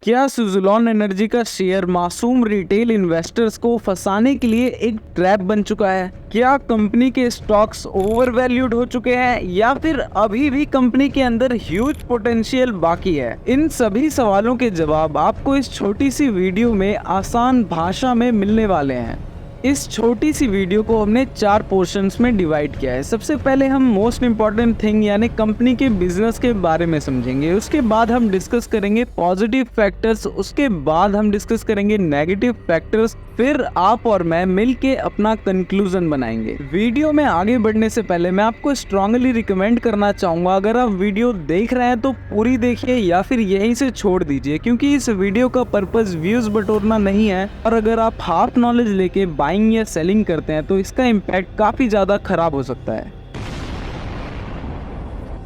क्या सुज़लोन एनर्जी का शेयर मासूम रिटेल इन्वेस्टर्स को फंसाने के लिए एक ट्रैप बन चुका है? क्या कंपनी के स्टॉक्स ओवरवैल्यूड हो चुके हैं या फिर अभी भी कंपनी के अंदर ह्यूज पोटेंशियल बाकी है? इन सभी सवालों के जवाब आपको इस छोटी सी वीडियो में आसान भाषा में मिलने वाले हैं। इस छोटी सी वीडियो को हमने 4 पोर्शंस में डिवाइड किया है। सबसे पहले हम मोस्ट इम्पॉर्टेंट थिंग यानी कंपनी के बिजनेस के बारे में समझेंगे। उसके बाद हम डिस्कस करेंगे पॉजिटिव फैक्टर्स, उसके बाद हम डिस्कस करेंगे नेगेटिव फैक्टर्स, फिर आप और मैं मिलके अपना कंक्लूजन बनाएंगे। वीडियो में आगे बढ़ने से पहले मैं आपको स्ट्रांगली रिकमेंड करना चाहूँगा, अगर आप वीडियो देख रहे हैं तो पूरी देखिए या फिर यहीं से छोड़ दीजिए, क्योंकि इस वीडियो का पर्पस व्यूज बटोरना नहीं है। और अगर आप हाफ नॉलेज लेके बाइंग या सेलिंग करते हैं तो इसका इम्पैक्ट काफ़ी ज़्यादा खराब हो सकता है।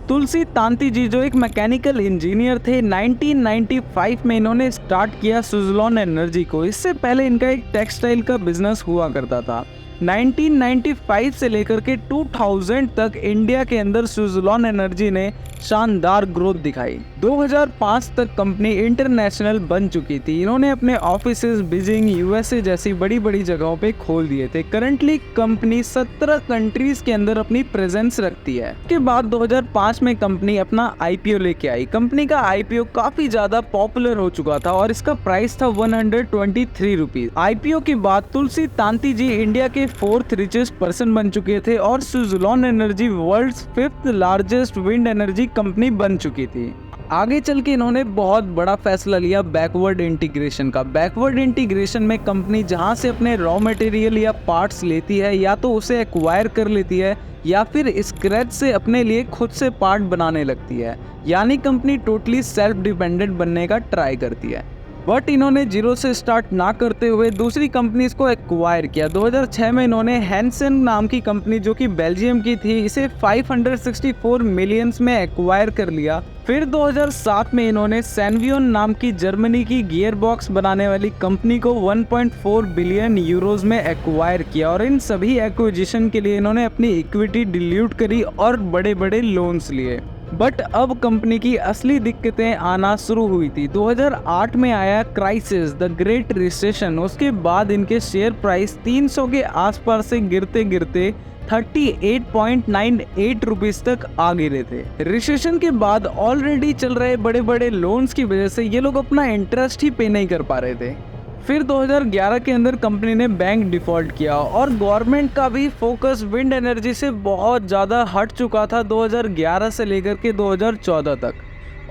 तुलसी तांती जी जो एक मैकेनिकल इंजीनियर थे, 1995 में इन्होंने स्टार्ट किया सुज़लोन एनर्जी को। इससे पहले इनका एक टेक्सटाइल का बिजनेस हुआ करता था। 1995 से लेकर के 2000 तक इंडिया के अंदर सुज़लोन एनर्जी ने शानदार ग्रोथ दिखाई। 2005 तक कंपनी इंटरनेशनल बन चुकी थी। इन्होंने अपने ऑफिसेज बीजिंग, यूएसए जैसी बड़ी बड़ी जगहों पे खोल दिए थे। करंटली कंपनी 17 कंट्रीज के अंदर अपनी प्रेजेंस रखती है। उसके बाद 2005 में कंपनी अपना आईपीओ लेके आई। कंपनी का आईपीओ काफी ज्यादा पॉपुलर हो चुका था और इसका प्राइस था 123 रुपीज। आईपीओ के बाद तुलसी तांती जी इंडिया के 4th रिचेस्ट पर्सन बन चुके थे और Suzlon energy world's 5th largest wind energy company बन चुकी थी। आगे चल के इन्होंने बहुत बड़ा फैसला लिया बैकवर्ड इंटीग्रेशन का। बैकवर्ड इंटीग्रेशन में कंपनी जहां से अपने रॉ मटेरियल या पार्ट्स लेती है या तो उसे एक्वायर कर लेती है या फिर स्क्रैच से अपने लिए खुद से पार्ट बनाने लगती है, यानी कंपनी टोटली सेल्फ डिपेंडेंट बनने का ट्राई करती है। बट इन्होंने जीरो से स्टार्ट ना करते हुए दूसरी कंपनीज को एक्वायर किया। 2006 में इन्होंने हैंसन नाम की कंपनी जो कि बेल्जियम की थी, इसे 564 मिलियंस में एक्वायर कर लिया। फिर 2007 में इन्होंने सैनवियन नाम की जर्मनी की गियर बॉक्स बनाने वाली कंपनी को 1.4 बिलियन यूरोज में एक्वायर किया और इन सभी एक्विजिशन के लिए इन्होंने अपनी इक्विटी डिल्यूट करी और बड़े बड़े लोन्स लिए। बट अब कंपनी की असली दिक्कतें आना शुरू हुई थी। 2008 में आया क्राइसिस, द ग्रेट रिसेशन। उसके बाद इनके शेयर प्राइस 300 के आसपास से गिरते गिरते 38.98 रुपीज तक आ गिरे थे। रिसेशन के बाद ऑलरेडी चल रहे बड़े बड़े लोन्स की वजह से ये लोग अपना इंटरेस्ट ही पे नहीं कर पा रहे थे। फिर 2011 के अंदर कंपनी ने बैंक डिफॉल्ट किया और गवर्नमेंट का भी फोकस विंड एनर्जी से बहुत ज़्यादा हट चुका था 2011 से लेकर के 2014 तक।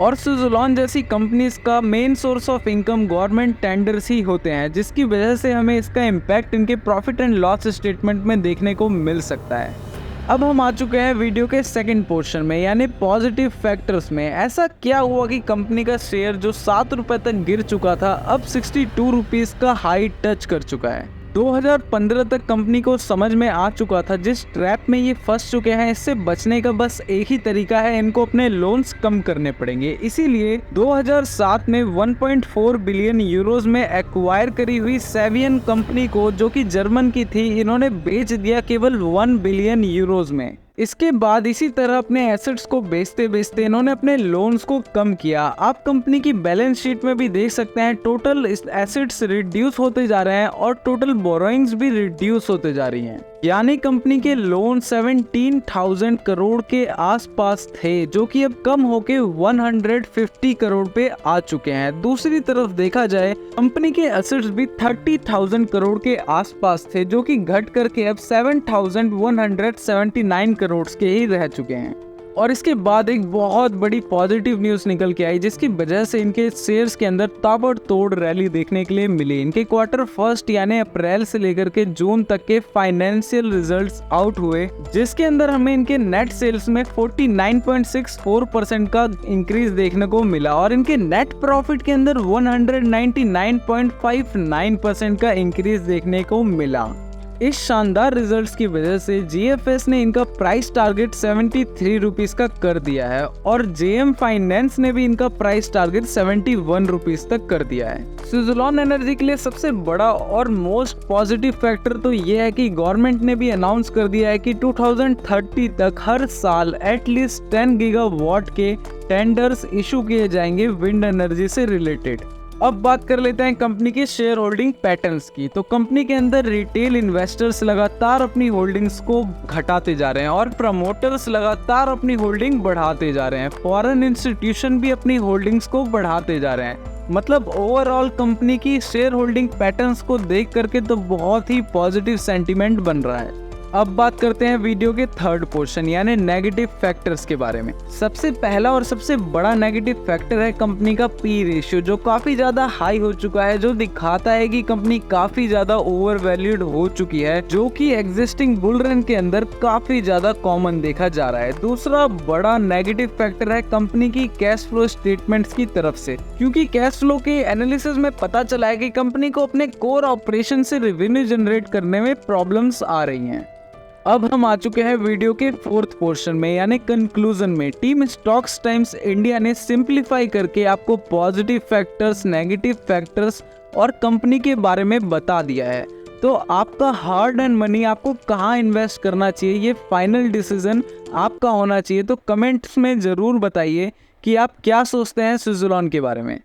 और सुज़लोन जैसी कंपनीज का main source of income government tenders ही होते हैं, जिसकी वजह से हमें इसका इम्पैक्ट इनके प्रॉफिट एंड लॉस स्टेटमेंट में देखने को मिल सकता है। अब हम आ चुके हैं वीडियो के सेकंड पोर्शन में यानी पॉजिटिव फैक्टर्स में। ऐसा क्या हुआ कि कंपनी का शेयर जो 7 रुपए तक गिर चुका था अब 62 रुपीज का हाई टच कर चुका है। 2015 तक कंपनी को समझ में आ चुका था जिस ट्रैप में ये फंस चुके हैं, इससे बचने का बस एक ही तरीका है, इनको अपने लोन्स कम करने पड़ेंगे। इसीलिए 2007 में 1.4 बिलियन यूरोज में एक्वायर करी हुई सेवियन कंपनी को, जो कि जर्मन की थी, इन्होंने बेच दिया केवल 1 बिलियन यूरोज में। इसके बाद इसी तरह अपने एसेट्स को बेचते बेचते इन्होंने अपने लोन्स को कम किया। आप कंपनी की बैलेंस शीट में भी देख सकते हैं टोटल एसेट्स रिड्यूस होते जा रहे हैं और टोटल बोरोइंग्स भी रिड्यूस होते जा रही हैं। यानी कंपनी के लोन 17,000 करोड़ के आसपास थे, जो कि अब कम होके 150 करोड़ पे आ चुके हैं। दूसरी तरफ देखा जाए कंपनी के एसेट्स भी 30,000 करोड़ के आसपास थे, जो कि घट करके अब 7,179 करोड़ के ही रह चुके हैं। और इसके बाद एक बहुत बड़ी पॉजिटिव न्यूज़ निकल के आई, जिसकी वजह से इनके शेयर्स के अंदर ताबड़तोड़ रैली देखने के लिए मिली। इनके क्वार्टर फर्स्ट यानी अप्रैल से लेकर के जून तक के फाइनेंशियल रिजल्ट्स आउट हुए, जिसके अंदर हमें इनके नेट सेल्स में 49.64% का इंक्रीज देखने को मिला और इनके नेट प्रॉफिट के अंदर 199.59% का इंक्रीज देखने को मिला। इस शानदार रिजल्ट्स की वजह से जीएफएस ने इनका प्राइस टारगेट 73 रुपीज का कर दिया है और जेएम फाइनेंस ने भी इनका प्राइस टारगेट 71 रुपीज तक कर दिया है। सुज़लोन एनर्जी के लिए सबसे बड़ा और मोस्ट पॉजिटिव फैक्टर तो ये है कि गवर्नमेंट ने भी अनाउंस कर दिया है कि 2030 तक हर साल एटलीस्ट 10 गीगावाट के टेंडर्स इशू किए जाएंगे विंड एनर्जी से रिलेटेड। अब बात कर लेते हैं कंपनी के शेयर होल्डिंग पैटर्न्स की। तो कंपनी के अंदर रिटेल इन्वेस्टर्स लगातार अपनी होल्डिंग्स को घटाते जा रहे हैं और प्रमोटर्स लगातार अपनी होल्डिंग बढ़ाते जा रहे हैं। फॉरेन इंस्टीट्यूशन भी अपनी होल्डिंग्स को बढ़ाते जा रहे हैं। मतलब ओवरऑल कंपनी की शेयर होल्डिंग पैटर्न्स को देख करके तो बहुत ही पॉजिटिव सेंटीमेंट बन रहा है। अब बात करते हैं वीडियो के थर्ड पोर्शन यानी नेगेटिव फैक्टर्स के बारे में। सबसे पहला और सबसे बड़ा नेगेटिव फैक्टर है कंपनी का पी रेशियो, जो काफी ज्यादा हाई हो चुका है, जो दिखाता है कि कंपनी काफी ज्यादा ओवर वैल्यूड हो चुकी है, जो कि एग्जिस्टिंग बुल रन के अंदर काफी ज्यादा कॉमन देखा जा रहा है। दूसरा बड़ा नेगेटिव फैक्टर है कंपनी की कैश फ्लो स्टेटमेंट्स की तरफ से, क्योंकि कैश फ्लो के एनालिसिस में पता चला है कि कंपनी को अपने कोर ऑपरेशन से रेवेन्यू जनरेट करने में प्रॉब्लम्स आ रही हैं। अब हम आ चुके हैं वीडियो के फोर्थ पोर्शन में यानी कंक्लूजन में। टीम स्टॉक्स टाइम्स इंडिया ने सिंप्लीफाई करके आपको पॉजिटिव फैक्टर्स, नेगेटिव फैक्टर्स और कंपनी के बारे में बता दिया है। तो आपका हार्ड एंड मनी आपको कहाँ इन्वेस्ट करना चाहिए, ये फाइनल डिसीजन आपका होना चाहिए। तो कमेंट्स में ज़रूर बताइए कि आप क्या सोचते हैं सुज़लॉन के बारे में।